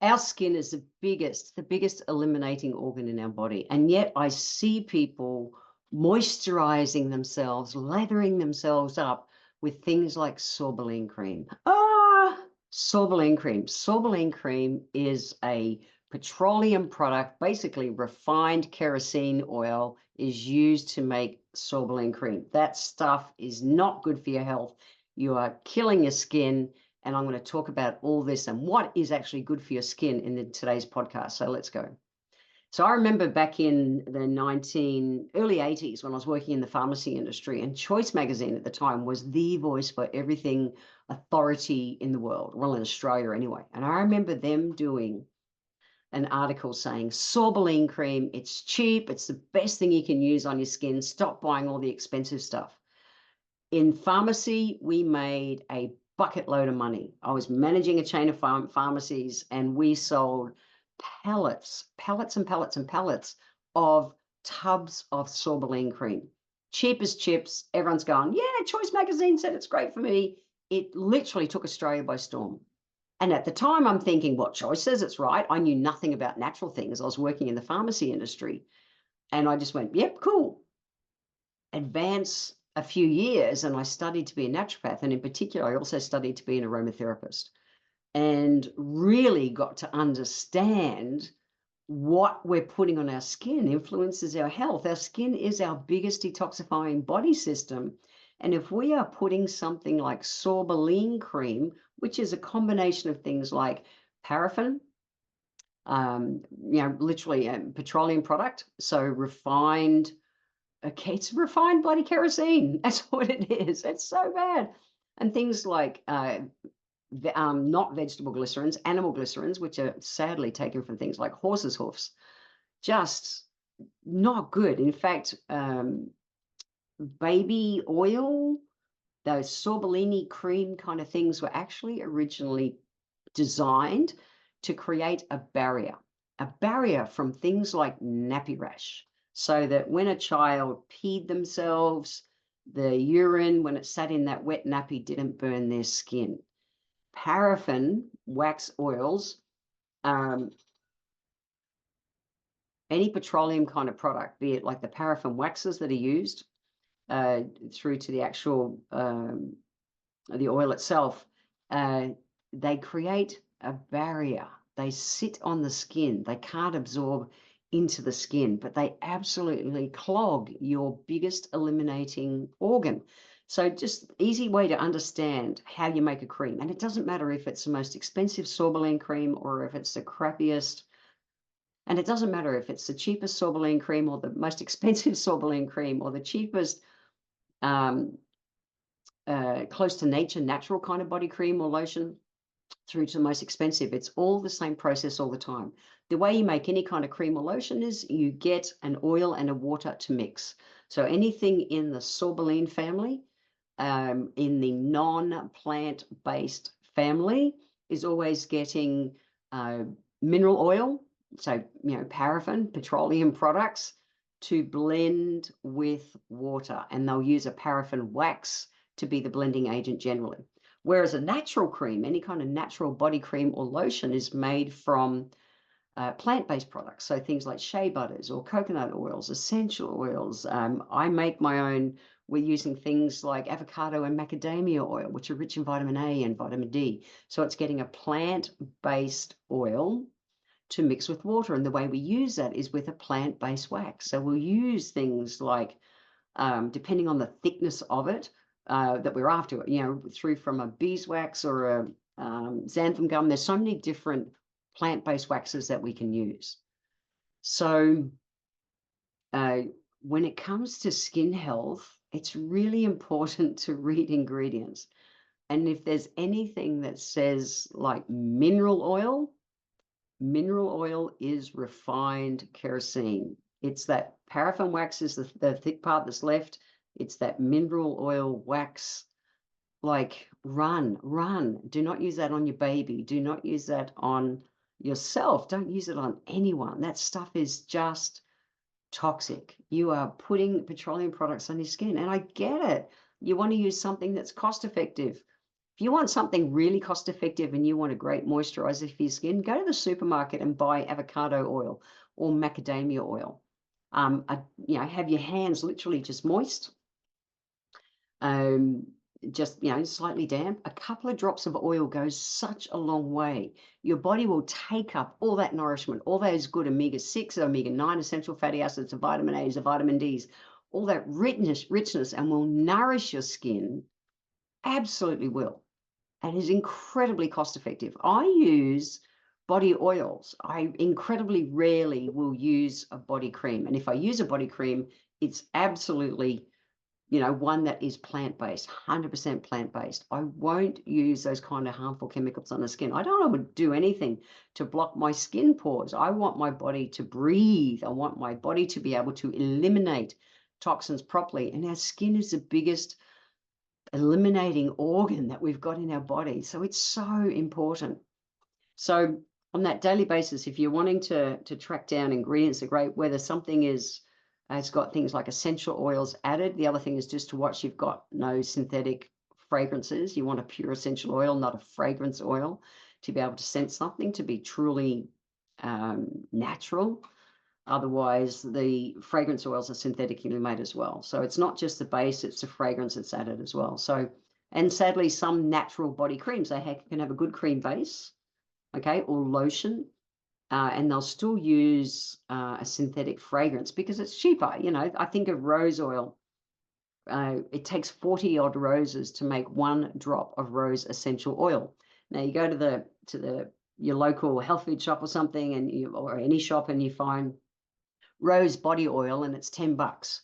Our skin is the biggest eliminating organ in our body. And yet I see people moisturizing themselves, lathering themselves up with things like sorbolene cream. Sorbolene cream. Sorbolene cream is a petroleum product, basically refined kerosene oil is used to make sorbolene cream. That stuff is not good for your health. You are killing your skin. And I'm going to talk about all this and what is actually good for your skin in today's podcast. So let's go. So I remember back in the early 80s when I was working in the pharmacy industry, and Choice magazine at the time was the voice for everything authority in the world, well, in Australia anyway. And I remember them doing an article saying sorbolene cream, it's cheap, it's the best thing you can use on your skin, stop buying all the expensive stuff. In pharmacy, we made a bucket load of money. I was managing a chain of pharmacies, and we sold pallets and pallets and pallets of tubs of sorbolene cream. Cheap as chips. Everyone's going, yeah, Choice magazine said it's great for me. It literally took Australia by storm. And at the time, I'm thinking, what, Choice says it's right. I knew nothing about natural things. I was working in the pharmacy industry. And I just went, yep, cool. Advance a few years, and I studied to be a naturopath, and in particular I also studied to be an aromatherapist, and really got to understand what we're putting on our skin influences our health. Our skin is our biggest detoxifying body system, and if we are putting something like sorbolene cream, which is a combination of things like paraffin, literally a petroleum product, so refined. Okay, it's refined bloody kerosene. That's what it is. It's so bad. And things like not vegetable glycerins, animal glycerins, which are sadly taken from things like horses' hoofs, just not good. In fact, baby oil, those sorbolene cream kind of things were actually originally designed to create a barrier from things like nappy rash, so that when a child peed themselves, the urine, when it sat in that wet nappy, didn't burn their skin. Paraffin wax oils, any petroleum kind of product, be it like the paraffin waxes that are used through to the actual the oil itself, they create a barrier. They sit on the skin. They can't absorb into the skin, but they absolutely clog your biggest eliminating organ. So just easy way to understand how you make a cream. And it doesn't matter if it's the most expensive sorbolene cream or if it's the crappiest. And it doesn't matter if it's the cheapest sorbolene cream or the most expensive sorbolene cream or the cheapest close to nature, natural kind of body cream or lotion, through to the most expensive. It's all the same process all the time. The way you make any kind of cream or lotion is you get an oil and a water to mix. So anything in the sorbolene family, in the non-plant-based family, is always getting mineral oil, so paraffin, petroleum products, to blend with water, and they'll use a paraffin wax to be the blending agent generally. Whereas a natural cream, any kind of natural body cream or lotion, is made from plant-based products. So things like shea butters or coconut oils, essential oils. I make my own. We're using things like avocado and macadamia oil, which are rich in vitamin A and vitamin D. So it's getting a plant-based oil to mix with water. And the way we use that is with a plant-based wax. So we'll use things like, depending on the thickness of it, that we're after, through from a beeswax or a xanthan gum. There's so many different plant-based waxes that we can use. So when it comes to skin health, it's really important to read ingredients. And if there's anything that says like mineral oil is refined kerosene. It's that paraffin wax is the thick part that's left. It's that mineral oil wax. Like run. Do not use that on your baby. Do not use that on yourself. Don't use it on anyone. That stuff is just toxic. You are putting petroleum products on your skin. And I get it. You want to use something that's cost effective. If you want something really cost effective and you want a great moisturizer for your skin, go to the supermarket and buy avocado oil or macadamia oil. Have your hands literally just moist, just slightly damp. A couple of drops of oil goes such a long way. Your body will take up all that nourishment, all those good omega-6, omega-9 essential fatty acids, the vitamin A's, the vitamin D's, all that richness, and will nourish your skin. Absolutely will. And is incredibly cost effective. I use body oils. I incredibly rarely will use a body cream. And if I use a body cream, it's absolutely, one that is plant-based, 100% plant-based. I won't use those kind of harmful chemicals on the skin. I don't want to do anything to block my skin pores. I want my body to breathe. I want my body to be able to eliminate toxins properly. And our skin is the biggest eliminating organ that we've got in our body. So it's so important. So on that daily basis, if you're wanting to track down ingredients, are great, whether something it's got things like essential oils added. The other thing is just to watch you've got no synthetic fragrances. You want a pure essential oil, not a fragrance oil, to be able to scent something, to be truly natural. Otherwise, the fragrance oils are synthetically made as well. So it's not just the base, it's the fragrance that's added as well. So, and sadly, some natural body creams, they can have a good cream base, okay, or lotion, and they'll still use a synthetic fragrance because it's cheaper. I think of rose oil. It takes 40 odd roses to make 1 drop of rose essential oil. Now you go to your local health food shop or something, or any shop, and you find rose body oil and it's $10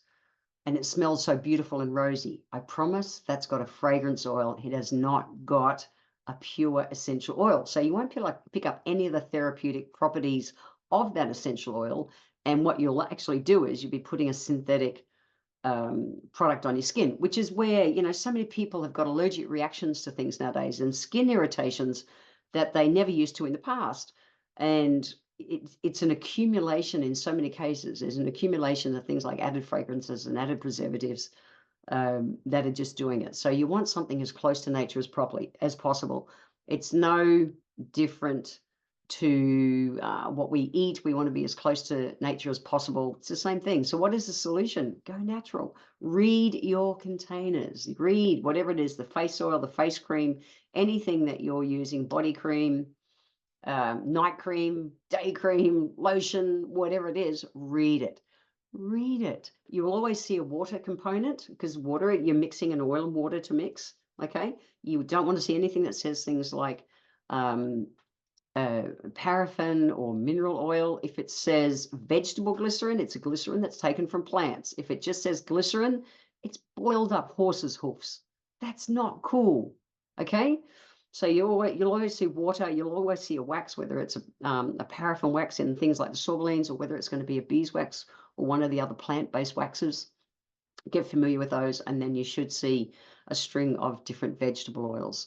and it smells so beautiful and rosy. I promise that's got a fragrance oil. It has not got a pure essential oil. So you won't pick up any of the therapeutic properties of that essential oil. And what you'll actually do is you'll be putting a synthetic product on your skin, which is where, so many people have got allergic reactions to things nowadays and skin irritations that they never used to in the past. And it's an accumulation in so many cases. There's an accumulation of things like added fragrances and added preservatives that are just doing it. So you want something as close to nature as possible. It's no different to what we eat. We want to be as close to nature as possible. It's the same thing. So what is the solution? Go natural. Read your containers. Read whatever it is, the face oil, the face cream, anything that you're using, body cream, night cream, day cream, lotion, whatever it is, read it. Read it. You will always see a water component because water, you're mixing an oil and water to mix, okay? You don't want to see anything that says things like paraffin or mineral oil. If it says vegetable glycerin, it's a glycerin that's taken from plants. If it just says glycerin, it's boiled up horse's hoofs. That's not cool, okay? So you'll always see water, you'll always see a wax, whether it's a paraffin wax in things like the sorbelenes, or whether it's going to be a beeswax or one of the other plant-based waxes. Get familiar with those, and then you should see a string of different vegetable oils,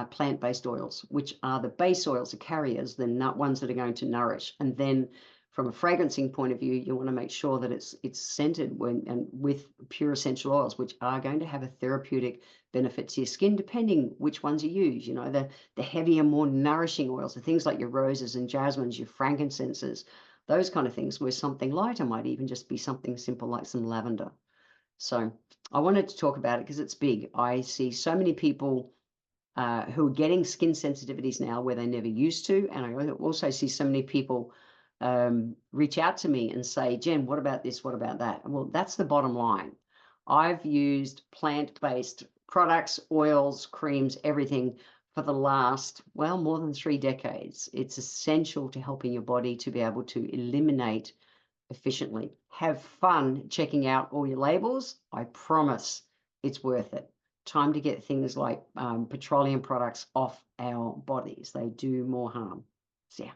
plant-based oils, which are the base oils, the carriers, the ones that are going to nourish. And then from a fragrancing point of view, you want to make sure that it's scented with pure essential oils, which are going to have a therapeutic benefit to your skin, depending which ones you use. The heavier, more nourishing oils, the things like your roses and jasmines, your frankincenses, those kind of things, where something lighter might even just be something simple like some lavender. So I wanted to talk about it because it's big. I see so many people who are getting skin sensitivities now where they never used to. And I also see so many people reach out to me and say, Jen, what about this? What about that? Well, that's the bottom line. I've used plant-based products, oils, creams, everything for the last, more than 3 decades. It's essential to helping your body to be able to eliminate efficiently. Have fun checking out all your labels. I promise it's worth it. Time to get things like petroleum products off our bodies. They do more harm. So yeah.